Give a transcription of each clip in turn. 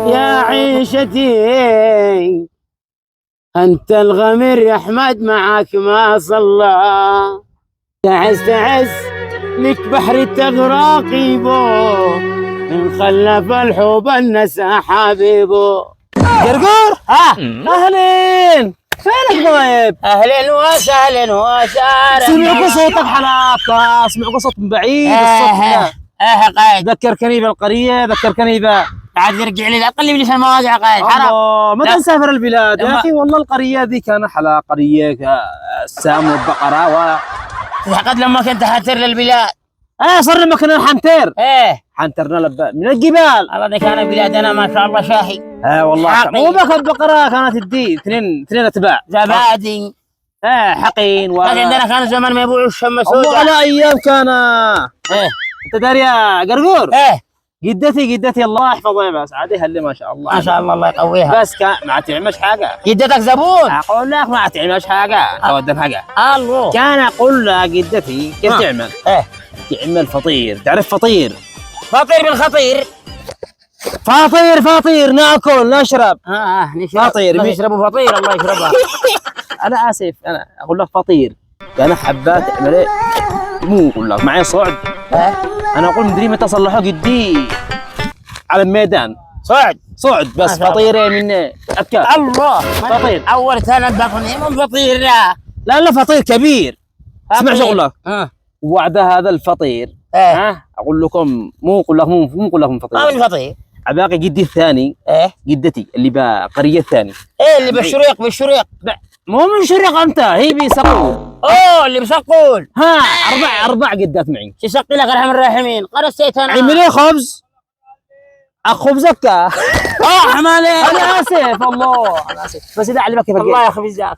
يا عيشتي أنت الغمر يا أحمد معاك ما صلى. تعس تعس لك بحر التغراق يبو من خلف الحب النسى حبيبه. قرقور، اهلين، فينك غايب؟ أهلا وسهلا وسهلا. سمعوا صوتك حلاقة، سمعوا صوت من بعيد. الصوت قايد ذكركني بالقرية، ذكركني عاد يرجع لي قلب لي في المواضيع قايد حرام. متى نسافر البلاد يا اخي؟ والله القرية ذي كان حلا قرية السام والبقرة قد لما كنت حاتر للبلاد. صرنا مكان الحنتر. حنترنا من الجبال. الله كان بلادنا ما شاء الله شاهي. والله مو بك البقرة كانت تدي اثنين اتباع زبادي. حقين لكن عندنا كان زمان ما يبيعوا الشمة سوداء. على ايام كان. انت داري يا قرقور؟ جدتي الله يحفظها بس عادي اللي ما شاء الله ما شاء الله الله يقويها. بس ما تعملش حاجه. جدتك زبون. اقول لك ما تعملش حاجه. تودم حاجه. الله. كان اقول لها جدتي كيف تعمل؟ تعمل فطير. تعرف فطير؟ فطير بالخطير. فطير ناكل نشرب. نشرب فطير. نشربوا فطير الله يشربها. انا اسف انا اقول لك فطير. انا حبات تعمل ايه؟ مو اقول لك معي صعد. انا اقول مدري متى صلحوا قدي على الميدان. صعد بس فطيره من ابكار. الله فطير اول سنه بقني من فطير. لا فطير كبير. اسمع شو اقول لك. وبعد هذا الفطير اقول لكم مو اقول لكم فطير. ما من فطير. عباقي جدي الثاني. جدتي اللي بقريه الثاني. اللي بالشريق مو من شريق انت، هي بيسقول. اللي بيسقول. اربع جدات معي. شو يسقي لك ارحم الراحمين. قرصيت انا. عمل ايه خبز؟ خبزك. حمالي. انا اسف والله انا اسف بس اذا علمك كيف الله يخبزك.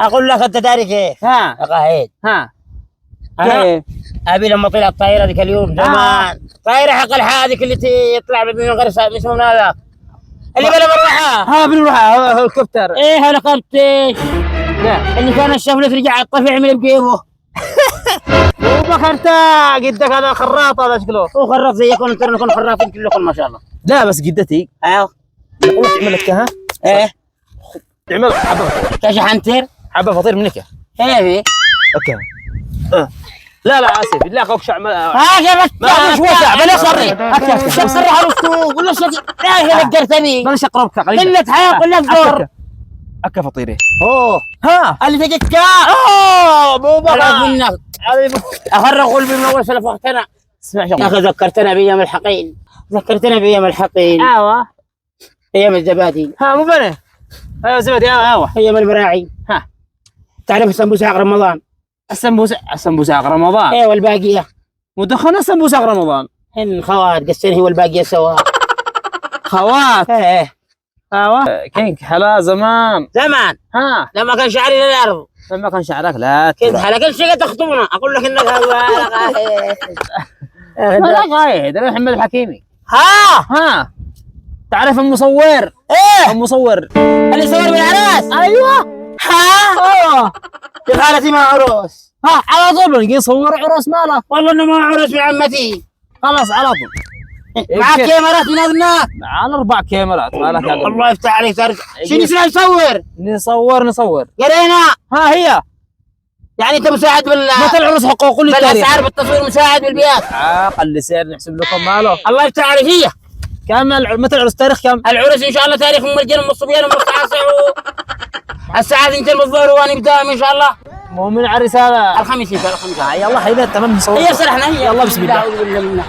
اقول لك انت داري كيف؟ يا قايد كيف؟ ابي لما طلعت الطائره ذيك اليوم زمان. طائره حق الحادث اللي يطلع من غير اسمه هذا اللي بلا مروحه. بالمروحه هليكوبتر. هليكوبتر. لا اللي كان الشفلة رجع الطفل يعمل بجيبه. وبكرت جدك هذا خراط هذا شكله. هو خراط زيكم انتم نكون خراطين كلكم ما شاء الله. لا بس جدتي نقول تعمل لك تعمل حبه كاش حنتر حبه فطير منك. اوكي. لا اسف بالله اخوك شعب مش وسع بلا صري. صري عروسته ولا شيء. لا ذكرتني بلاش اقربك قلة حياة قلة دور. اكا فطيري. اللي تجيك مو بقى منك. افرغ قلبي من اول سلف وقتنا. اسمع شغله يا اخي ذكرتنا بايام الحقين. ايام الزبادي. مو بنا. ايوه زبادي. ايام البراعي. تعرف السمبوسة حق رمضان؟ السمبوسة حق رمضان. والباقية ودخلنا السمبوسة حق رمضان. هن خوات قسين هي والباقية سوا. خوات. كينك حلا زمان. لما كان شعري للارض. لما كان شعرك لا كنت حلا كل شيء تخطبنا. اقول لك انك لا قايد انا محمد الحكيمي. تعرف المصور؟ المصور اللي صور بالعراس. ايوه. يا خالتي ما عروس. على طول نجي نصور عروس ماله. والله انه ما عروس من عمتي. خلاص على طول. معك كاميرات من هناك؟ معنا 4 كاميرات. الله يفتح عليك. شنو نصور؟ قرينا. هي يعني انت مساعد متى العروس حقوق لي بالاسعار بالتصوير مساعد بالبيات. قل سعر نحسب لكم ماله. الله يفتح عليك. هي كم متى العروس تاريخ كم؟ العروس ان شاء الله تاريخ من الجن من الصبيان ومن الساعه 2 بالظهر ونبدا ان شاء الله. مو من العريس هذا الخميس ان شاء الله. يلا حبيبي تمام نصور. هي سرحنا. يلا بسم الله.